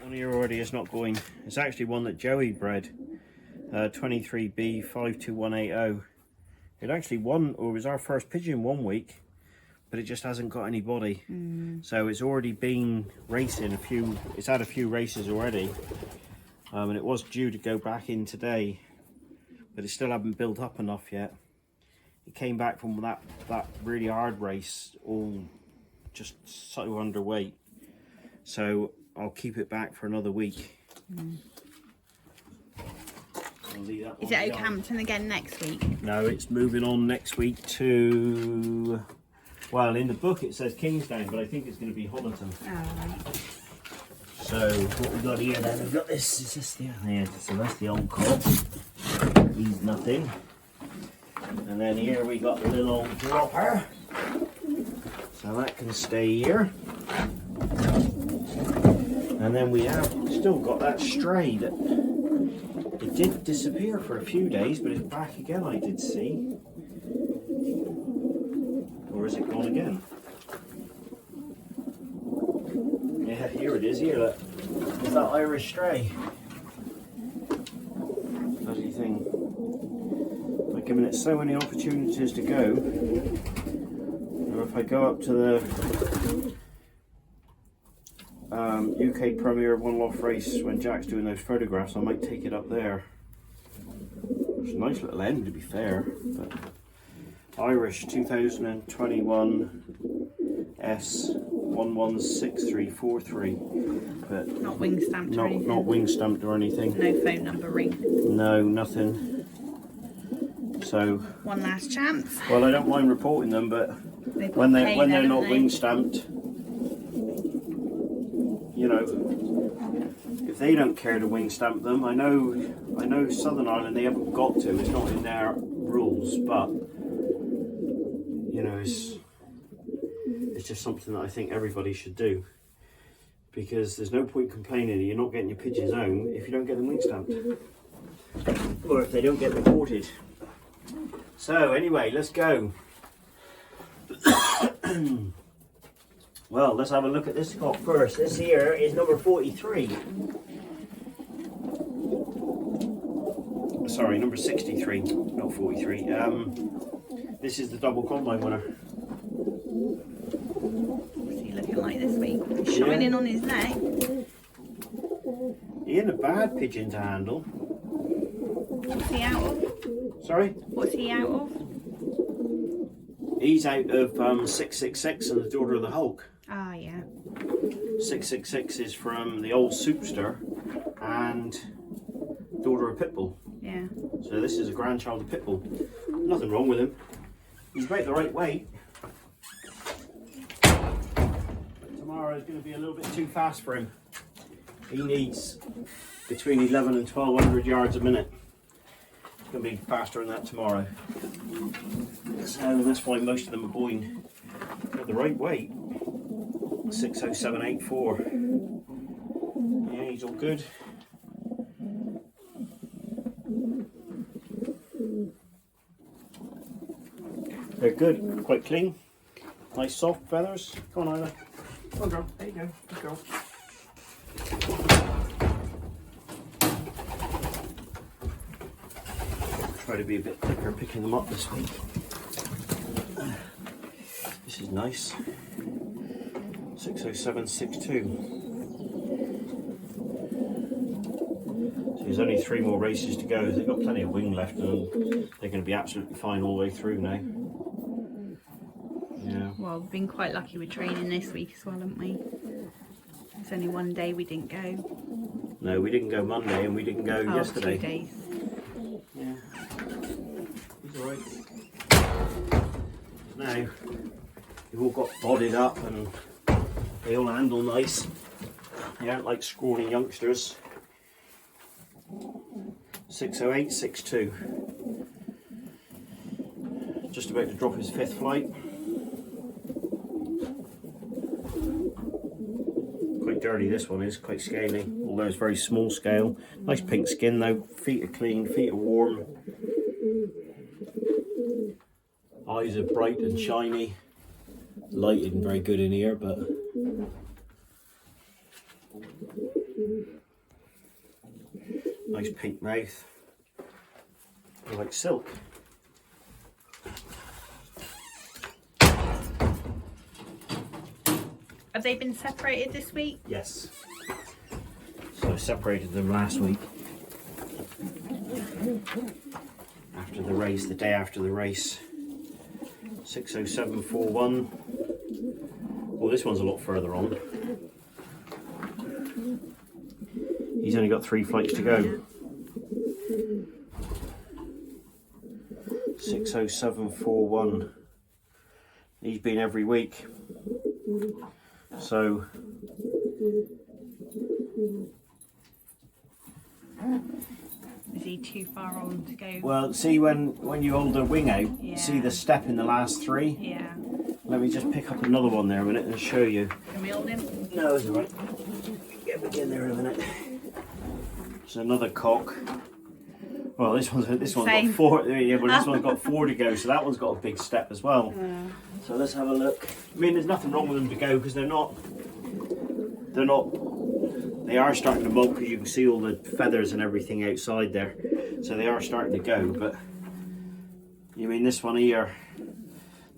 One here already is not going. It's actually one that Joey bred, 23B 52180. It actually won, or was our first pigeon 1 week, but it just hasn't got any body. So it's already been racing it's had a few races already, and it was due to go back in today, but it still haven't built up enough yet. It came back from that really hard race, all just so underweight. So I'll keep it back for another week. Is it Okehampton again next week? No, it's moving on next week to, well, in the book it says Kingsdown, but I think it's going to be Honiton. Right. So what we've got here then, we've got this, is this the, yeah, so that's the old cob. He's nothing. And then here we got the little old dropper. So that can stay here. And then we have still got that stray that it did disappear for a few days, but it's back again, I did see. Or is it gone again? Yeah, here it is, here, look. It's that Irish stray. Bloody thing. I've given it so many opportunities to go. Or if I go up to the UK premiere of One Loft race when Jack's doing those photographs, I might take it up there. It's a nice little end, to be fair, but Irish 2021 S 116343, but not wing stamped or anything. Not wing stamped or anything. No phone number ring. No, nothing. So one last chance. Well, I don't mind reporting them, but when they're not wing stamped, you know, if they don't care to wing stamp them, I know Southern Ireland, they haven't got to, it's not in their rules, but you know, it's just something that I think everybody should do, because there's no point complaining that you're not getting your pigeons home if you don't get them wing stamped, or if they don't get reported. So anyway, let's go. Well, let's have a look at this cock first. This here is number 43. Sorry, number 63, not 43. This is the double combine winner. What's he looking like this week? He's shining on his neck. He ain't a bad pigeon to handle. What's he out of? Sorry? What's he out of? He's out of 666 and the Daughter of the Hulk. Ah, yeah. 666 is from the old Soupster and Daughter of Pitbull. Yeah. So this is a grandchild of Pitbull. Nothing wrong with him. He's about the right weight. Tomorrow is going to be a little bit too fast for him. He needs between 11 and 1200 yards a minute. It's going to be faster than that tomorrow. So that's why most of them are going at the right weight. 60784. Yeah, he's all good. They're good, quite clean. Nice soft feathers. Come on, Isla. Come on, girl. There you go. Good girl. Try to be a bit quicker picking them up this week. This is nice. 60762. So there's only 3 more races to go. They've got plenty of wing left and they're going to be absolutely fine all the way through now. Yeah. Well, we've been quite lucky with training this week as well, haven't we? It's only one day we didn't go. No, we didn't go Monday and we didn't go yesterday. 2 days. Yeah. He's alright. Now, they've all got bodied up and they all handle nice. They aren't like scrawny youngsters. 60862. Just about to drop his 5th flight. Quite dirty this one is, quite scaly, although it's very small scale. Nice pink skin though, feet are clean, feet are warm. Eyes are bright and shiny. Lighting very good in here, but Nice pink mouth. They're like silk. Have they been separated this week? Yes. So I separated them last week. After the race, the day after the race. 60741. Well, this one's a lot further on. He's only got 3 flights to go. 60741. He's been every week. So Is he too far on to go? well, see when you hold the wing out, Yeah. see the step in the last 3? Yeah. Let me just pick up another one there a minute and show you. Can we hold him? No, it's alright. Get me in there in a minute. It's another cock. Well, this one's got Same. 4. Yeah, but this one's got 4 to go, so that one's got a big step as well. So let's have a look. I mean, there's nothing wrong with them to go because they're not. They are starting to molt because you can see all the feathers and everything outside there. So they are starting to go, but you mean this one here,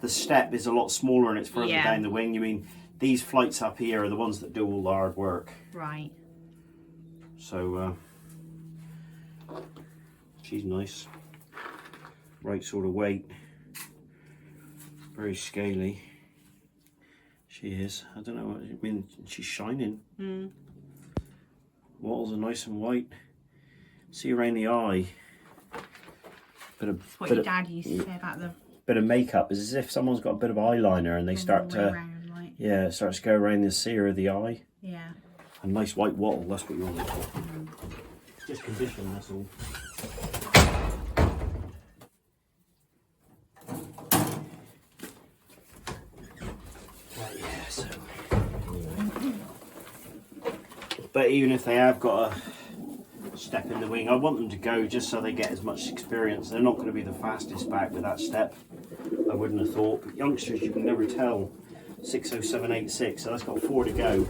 the step is a lot smaller and it's further Yeah. down the wing. You mean these flights up here are the ones that do all the hard work. Right. So she's nice, right sort of weight, very scaly. She is. I don't know. I mean, she's shining. Wattles are nice and white. See around the eye. That's what your dad used to say about the Bit of makeup. It's as if someone's got a bit of eyeliner and they start all the way to. around, like, Yeah, it starts to go around the cere of the eye. yeah. A nice white wattle. That's what you want it for. Just condition. That's all. Right, yeah, so. But even if they have got a step in the wing, I want them to go just so they get as much experience. They're not going to be the fastest back with that step, I wouldn't have thought. But youngsters, you can never tell. 60786, so that's got 4 to go.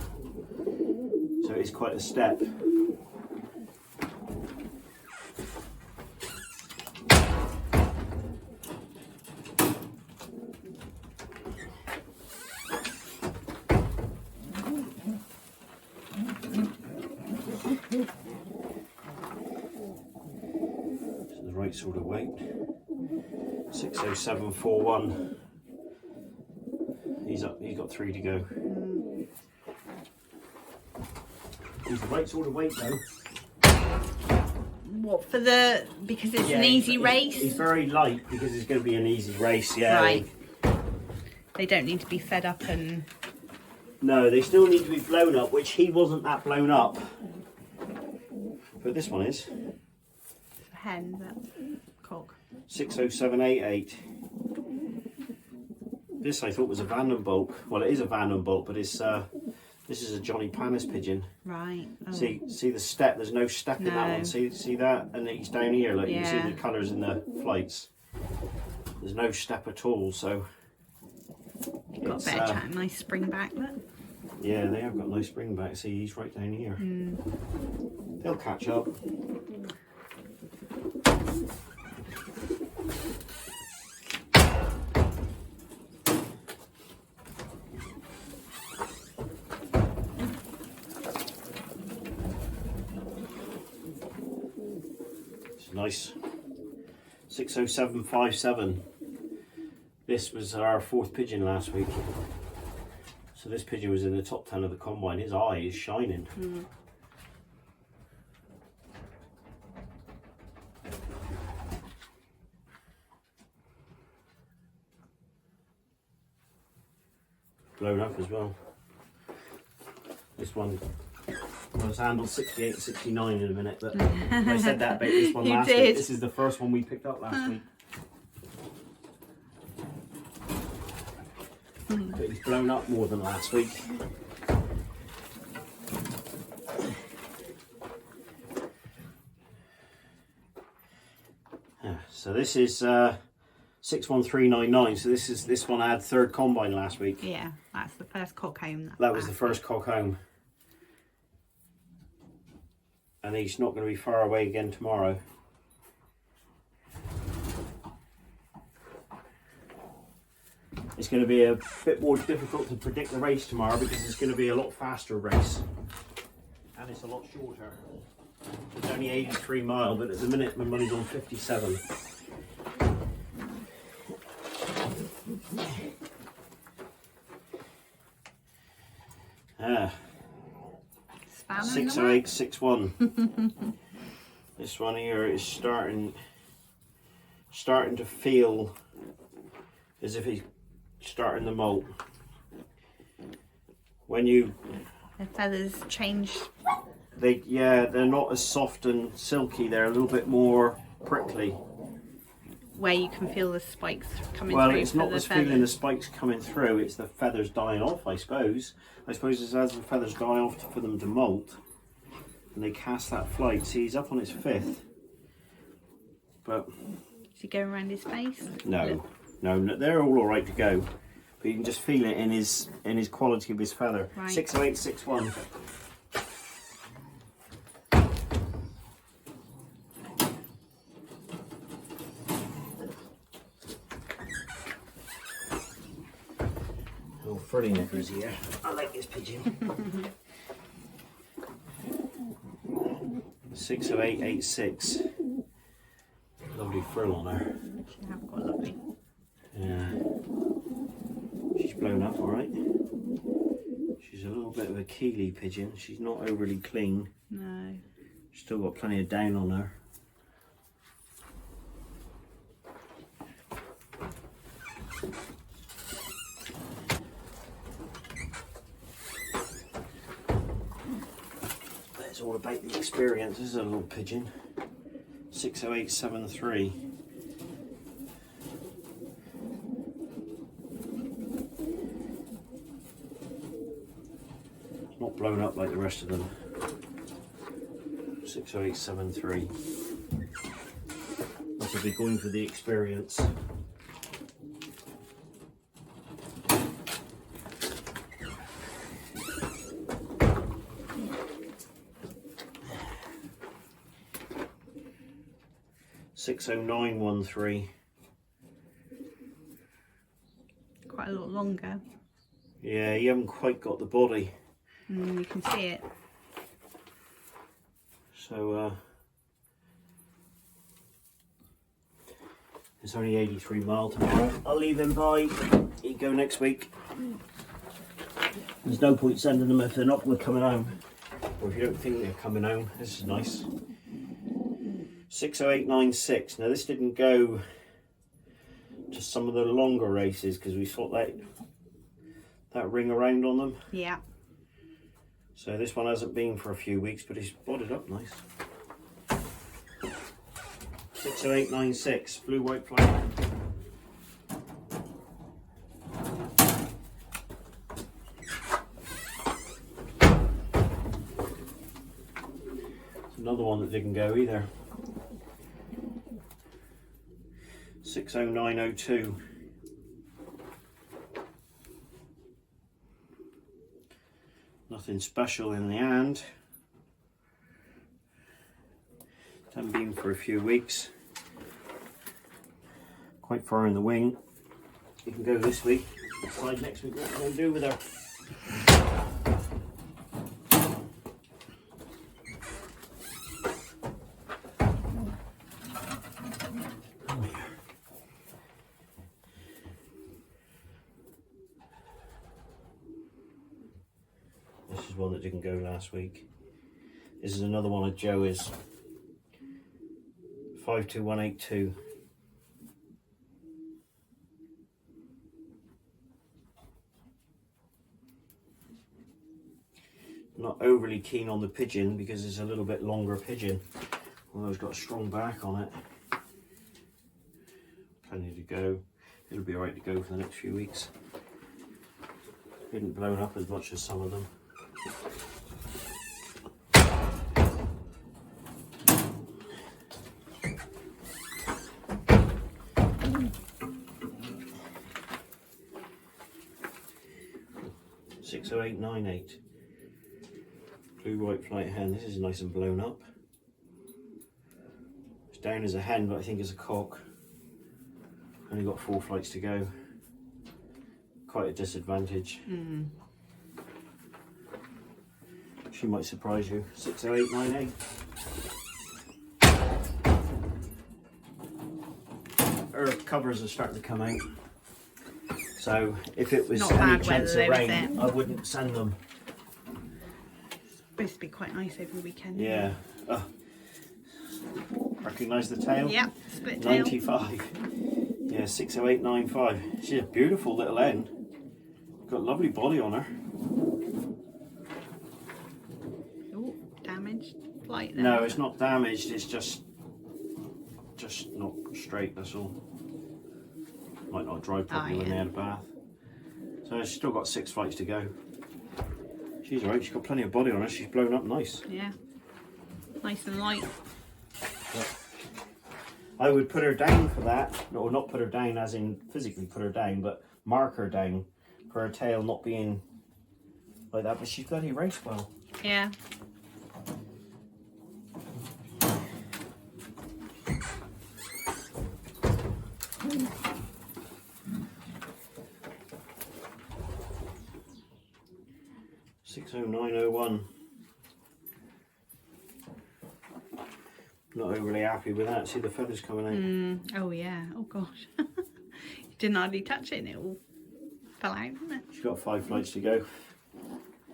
So it is quite a step. Right sort of weight. 60741. He's got 3 to go. He's the right sort of weight though. What for the because it's an easy race? He's very light because it's going to be an easy race. Yeah. Right. They don't need to be fed up and. No, they still need to be blown up, which he wasn't that blown up. But this one is. Hen, that cock. 60788. This I thought was a Vandenbolt. Well, it is a Vandenbolt, but it's this is a Johnny Panis pigeon. Right. Oh. See the step. There's no step in that one. See that, and he's down here. Like you can see the colours in the flights. There's no step at all. So Got a better chat, nice spring back. Look. Yeah, they have got nice spring back. See, he's right down here. They'll catch up. Nice. 60757. This was our 4th pigeon last week. So this pigeon was in the top 10 of the combine. His eye is shining. Blown up as well. This one. I was handled 68, 69 in a minute, but I said that about this one You last did. week. This is the first one we picked up last week. But he's blown up more than last week. So this is 61399. So this one I had 3rd combine last week. Yeah, that's the first cock home. That was the first cock home. and he's not going to be far away again tomorrow. It's going to be a bit more difficult to predict the race tomorrow because it's going to be a lot faster race and it's a lot shorter. It's only 83 miles, but at the minute my money's on 57. Ah, 60861. This one here is starting to feel as if he's starting to molt. When you The feathers change. they're not as soft and silky. They're a little bit more prickly. Where you can feel the spikes coming Well, through. it's not this feeling the spikes coming through. It's the feathers dying off, I suppose. I suppose it's as the feathers die off for them to molt, and they cast that flight. See, he's up on his 5th. But Is he going around his face? no, they're all right to go. But you can just feel it in his quality of his feather. Right. 60861. Oh, Freddie Knickers here. I like this pigeon. 60886. Lovely frill on her. She have got lovely. Yeah. She's blown up alright. She's a little bit of a keely pigeon. She's not overly clean. No. Still got plenty of down on her. It's all about the experience. This is a little pigeon. 60873. Not blown up like the rest of them. 60873. Must have been going for the experience. $60913. Quite a lot longer. Yeah, you haven't quite got the body. You can see it. So it's only 83 miles tomorrow. I'll leave him by. He'd go next week. There's no point sending them if they're not coming home. Or if you don't think they're coming home. This is nice. 60896. Now this didn't go to some of the longer races because we thought that ring around on them. Yeah. So this one hasn't been for a few weeks, but he's bodied up nice. 60896, blue white flag. It's another one that didn't go either. 60902. Nothing special in the hand. Haven't been for a few weeks. Quite far in the wing. You can go this week. Decide next week what we're going to do with her. This is one that didn't go last week. This is another one of Joey's. 52182. Not overly keen on the pigeon because it's a little bit longer pigeon, although it's got a strong back on it. Plenty to go. It'll be alright to go for the next few weeks. Didn't blown up as much as some of them. $60898. Blue white flight hen. This is nice and blown up. down as a hen, but I think as a cock. Only got 4 flights to go. Quite a disadvantage. She might surprise you. 60898. Her covers are starting to come out. So if it was Not any bad chance weather of though, is rain, it? I wouldn't send them. Supposed to be quite nice over the weekend. Yeah. Recognise the tail? Yep, split tail. 95. Yeah, 60895. She's a beautiful little hen. Got a lovely body on her. Oh, damaged flight there. No, it's not damaged, it's just not straight, that's all. Might not drive properly when they had a bath. So she's still got 6 flights to go. She's alright, she's got plenty of body on her, she's blown up nice. Yeah. Nice and light. I would put her down for that, or not put her down as in physically put her down, but mark her down for her tail not being like that, but she's bloody raced well. Yeah. $609.01. Not overly happy with that. See the feathers coming out. Oh yeah. Oh gosh. You didn't hardly touch it and it all fell out, didn't it? She's got 5 flights to go.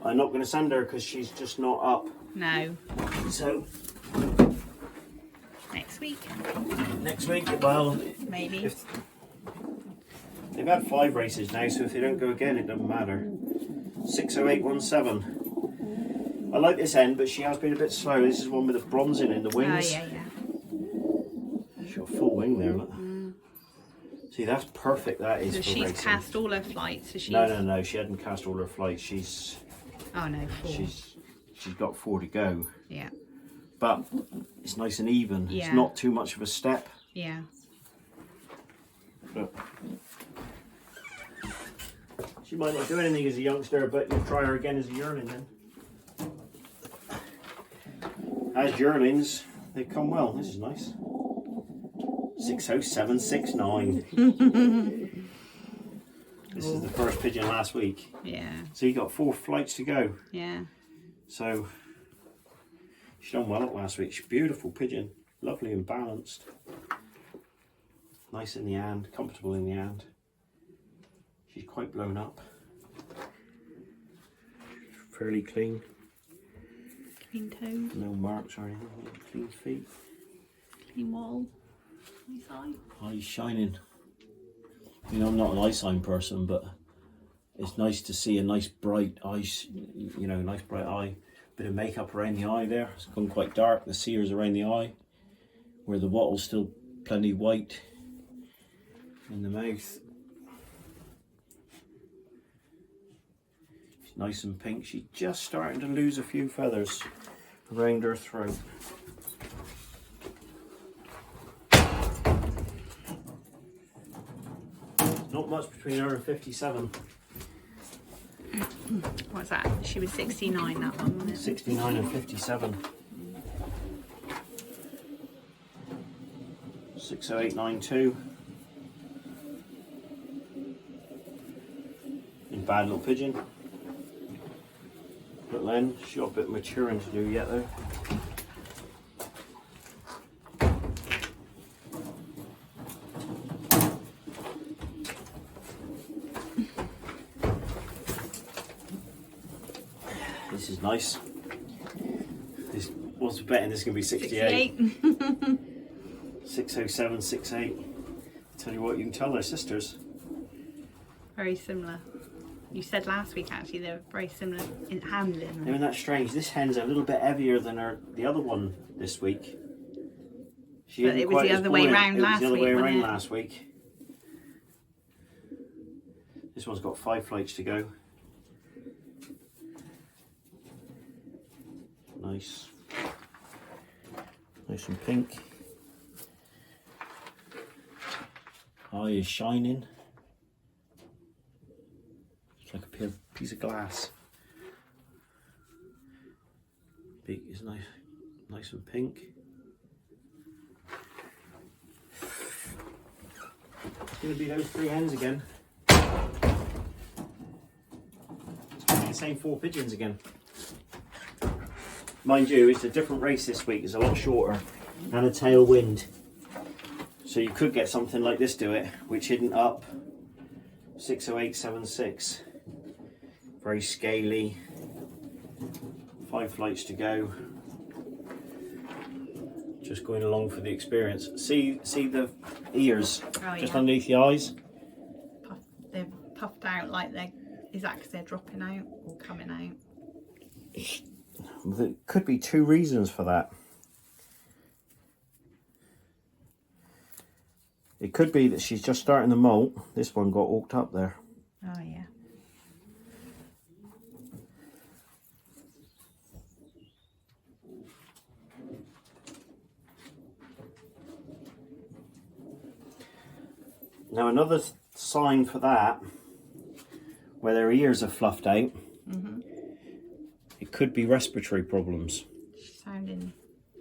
I'm not going to send her because she's just not up. No. So Next week. next week, well, Maybe. if they've had 5 races now, so if they don't go again, it doesn't matter. 60817. I like this end, but she has been a bit slow. This is one with the bronzing in the Oh wings. yeah, yeah. She's got a full wing there, look. See, that's perfect, that is, So for she's racing. cast all her flights. So she's... No, she hadn't cast all her flights. She's Oh no, 4. she's got 4 to go. Yeah. But it's nice and even. Yeah. It's not too much of a step. Yeah. Look. She might not do anything as a youngster, but you'll try her again as a yearling then. As yearlings, they come well. This is nice. 60769. This is the first pigeon last week. Yeah. So you got 4 flights to go. Yeah. So she's done well at last week. She's a beautiful pigeon. Lovely and balanced. Nice in the hand, comfortable in the hand. She's quite blown up. Fairly clean. Clean toes, No marks or anything. Clean feet. clean wall. Nice eye. Eyes shining. You know, I'm not an eye sign person, but it's nice to see a nice bright eye, you know, nice bright eye. Bit of makeup around the eye there. It's gone quite dark. The sears around the eye, where the wattle's still plenty white in the mouth. She's nice and pink. She's just starting to lose a few feathers around her throat. Not much between her and 57. What's that? She was 69, that one, wasn't it? 69 and 57. 60892. In bad little pigeon. Little end. She's got a bit of maturing to do yet though. This is nice. This was betting this is going to be 68. 60768. Tell you what, you can tell they're sisters. Very similar. You said last week actually they were very similar in handling. Isn't that strange? This hen's a little bit heavier than the other one this week. She But isn't it was quite the as other way buoyant. round It was last the other week, way wasn't around it? last week. This one's got 5 flights to go. Nice. Nice and pink. Eye is shining. It's like a piece of glass. Beak is nice and pink. going to be those 3 hens again. It's going to be the same 4 pigeons again. Mind you, it's a different race this week. It's a lot shorter and a tailwind. So you could get something like this do it, which isn't up. 60876. Very scaly. 5 flights to go. Just going along for the experience. See the ears just underneath the eyes? They're puffed out like they're... Is that because they're dropping out or coming out? There could be 2 reasons for that. It could be that she's just starting to molt. This one got hooked up there. Oh yeah. Now another sign for that, where their ears are fluffed out, it could be respiratory problems. She's sounding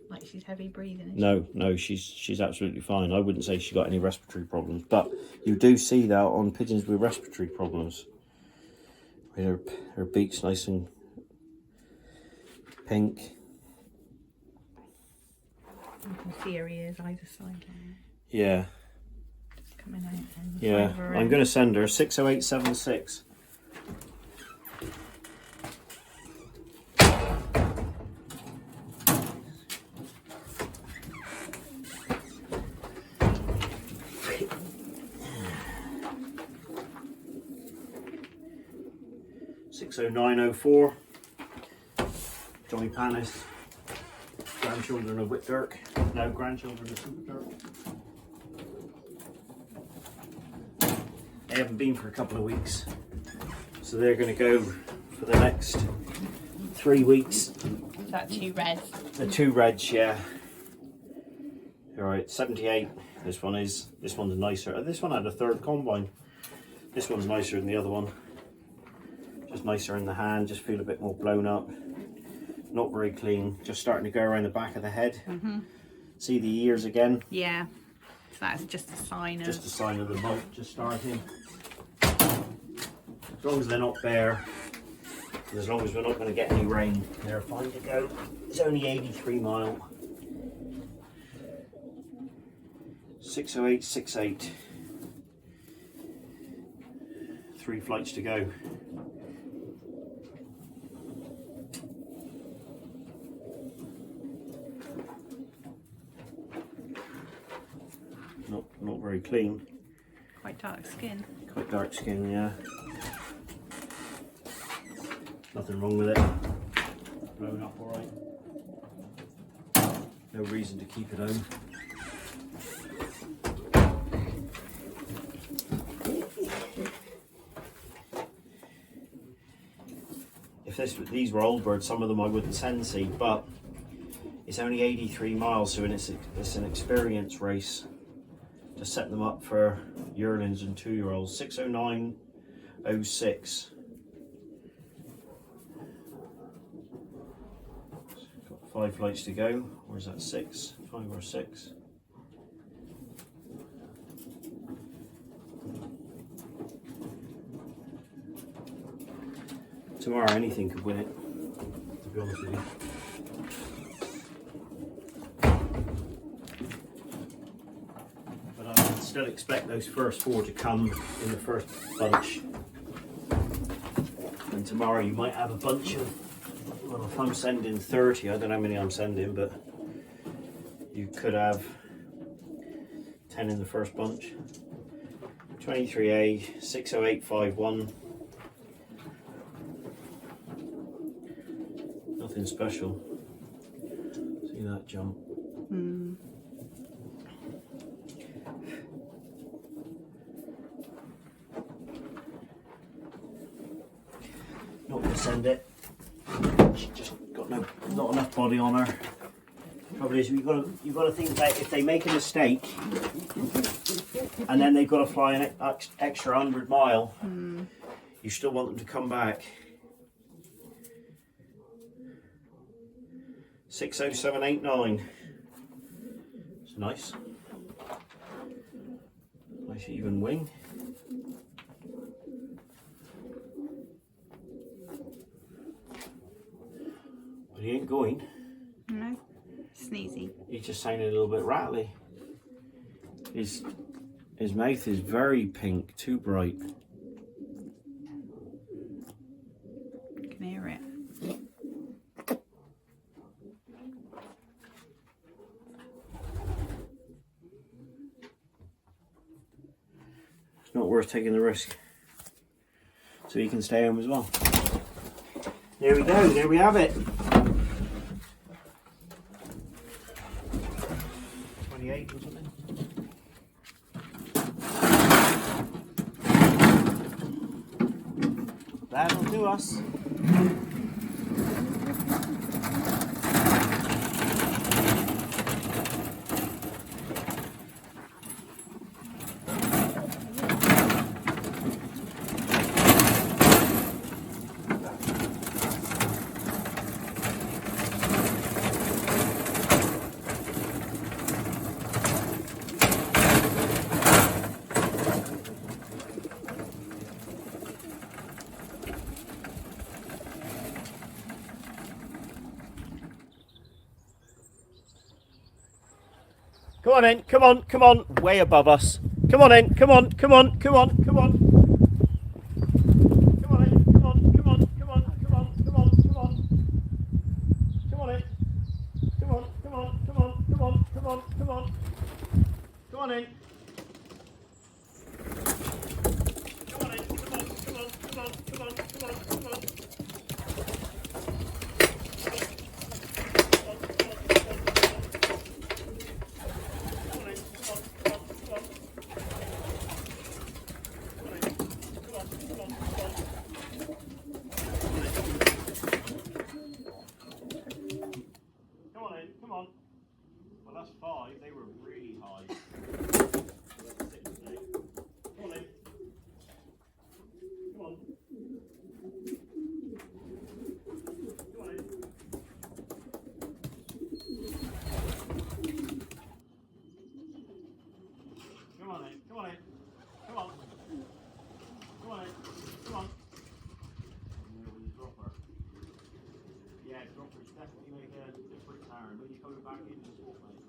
like she's heavy breathing. No, she's absolutely fine. I wouldn't say she got any respiratory problems, but you do see that on pigeons with respiratory problems. With her beak's nice and pink. You can see her ears either side. Yeah. Just coming out. Yeah, I'm going to send her 60876. .0904. Johnny Panis. Grandchildren of Whitdirk. No, grandchildren of Superdirk. They haven't been for a couple of weeks, so they're going to go for the next 3 weeks. Is that 2 reds? The 2 reds, yeah. Alright, 78. This one's nicer. This one had a 3rd combine. This one's nicer than the other one. Just nicer in the hand, just feel a bit more blown up. Not very clean, just starting to go around the back of the head. See the ears again? Yeah. So that's just a sign of... Just a sign of the molt just starting. As long as they're not bare, and as long as we're not going to get any rain, they're fine to go. It's only 83 mile. 60868. 3 flights to go. Not very clean. Quite dark skin. Quite dark skin, yeah. Nothing wrong with it. Blown up alright. No reason to keep it home. If these were old birds, some of them I wouldn't send seed, but it's only 83 miles, so it's an experience race. Just set them up for yearlings and 2-year-olds. 60906. Got 5 flights to go. Or is that 6? 5 or 6? Tomorrow anything could win it, to be honest with you. Still expect those first 4 to come in the first bunch, and tomorrow you might have a bunch of, well, if I'm sending 30, I don't know how many I'm sending, but you could have 10 in the first bunch. 23A 60851. Nothing special. See that jump? Not going to send it. She's just got not enough body on her. Trouble is, you've got to think about if they make a mistake and then they've got to fly an extra 100 mile. You still want them to come back. 60789. It's nice. Nice even wing. But he ain't going. No, sneezy. He just sounded a little bit rattly. His mouth is very pink, too bright. You can hear it. It's not worth taking the risk. So he can stay home as well. There we go, there we have it. 28 or something. That'll do us. Come on in, come on, come on, way above us. Come on in, come on, come on, come on, come on. Come on in, come on, come on, come on, come on, come on, come on. Come on in. Come on, come on, come on, come on, come on, come on. Come on in. Come on in, come on, come on, come on, come on, come on, come on. Come on. Well, that's 5. They were really high. 6 now. Come on in. Come on. Come on in. Come on in. Come on in. Come on. Come on in. Come on. Yeah, droppers definitely make a difference, Aaron. When you're coming back into the sport, mate.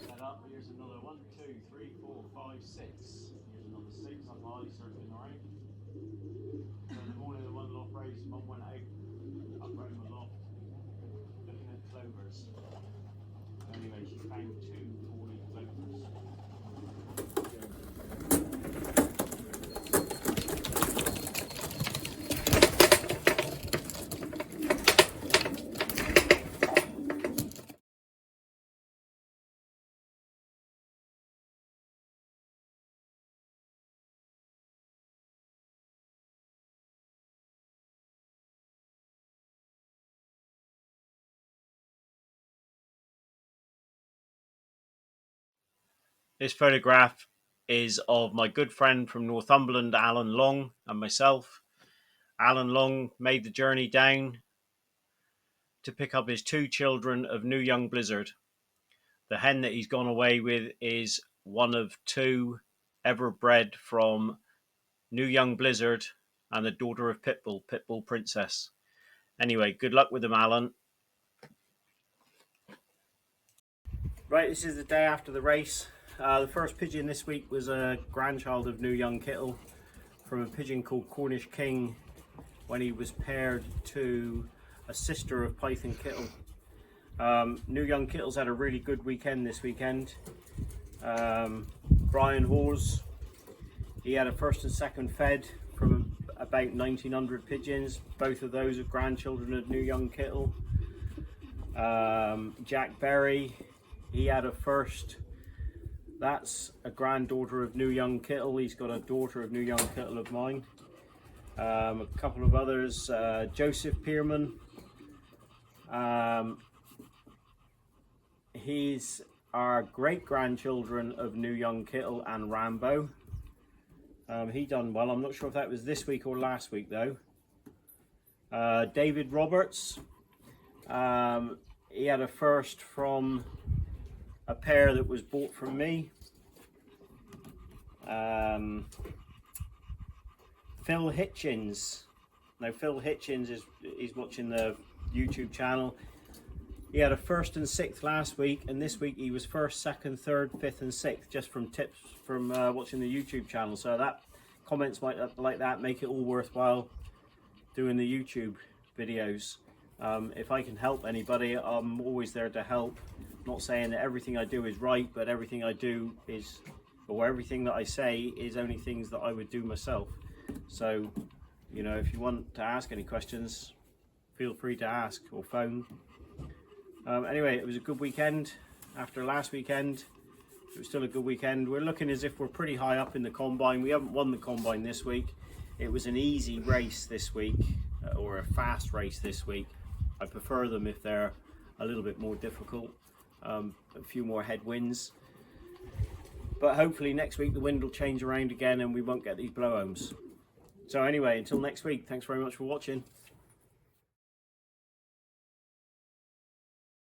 Set up. Here's another 1, 2, 3, 4, 5, 6. Here's another 6 up high, circling around. So in the morning, the one loft race, Mum went out up around the loft looking at clovers. Anyway, she found 2 4-leaf clovers. This photograph is of my good friend from Northumberland, Alan Long, and myself. Alan Long made the journey down to pick up his 2 children of New Young Blizzard. The hen that he's gone away with is one of 2 ever bred from New Young Blizzard and the daughter of Pitbull Princess. Anyway, good luck with them, Alan. Right, this is the day after the race. The first pigeon this week was a grandchild of New Young Kittle from a pigeon called Cornish King when he was paired to a sister of Python Kittle. New Young Kittle's had a really good weekend this weekend. Brian Hawes, he had a first and second fed from about 1900 pigeons. Both of those are grandchildren of New Young Kittle. Jack Berry, he had a first. That's a granddaughter of New Young Kittle. He's got a daughter of New Young Kittle of mine. A couple of others, Joseph Pearman. He's are great-grandchildren of New Young Kittle and Rambo. He done well. I'm not sure if that was this week or last week though. David Roberts, he had a first from a pair that was bought from me. Phil Hitchens. Now Phil Hitchens is watching the YouTube channel. He had a first and sixth last week, and this week he was first, second, third, fifth and sixth, just from tips from watching the YouTube channel. So that comments like that make it all worthwhile doing the YouTube videos. If I can help anybody, I'm always there to help. Not saying that everything I do is right, but everything I do is, or everything that I say is only things that I would do myself. So, you know, if you want to ask any questions, feel free to ask or phone. Anyway, it was a good weekend. After last weekend, it was still a good weekend. We're looking as if we're pretty high up in the combine. We haven't won the combine this week. It was an easy race this week, or a fast race this week. I prefer them if they're a little bit more difficult, a few more headwinds. But hopefully next week the wind will change around again and we won't get these blow-homes. So anyway, until next week, thanks very much for watching.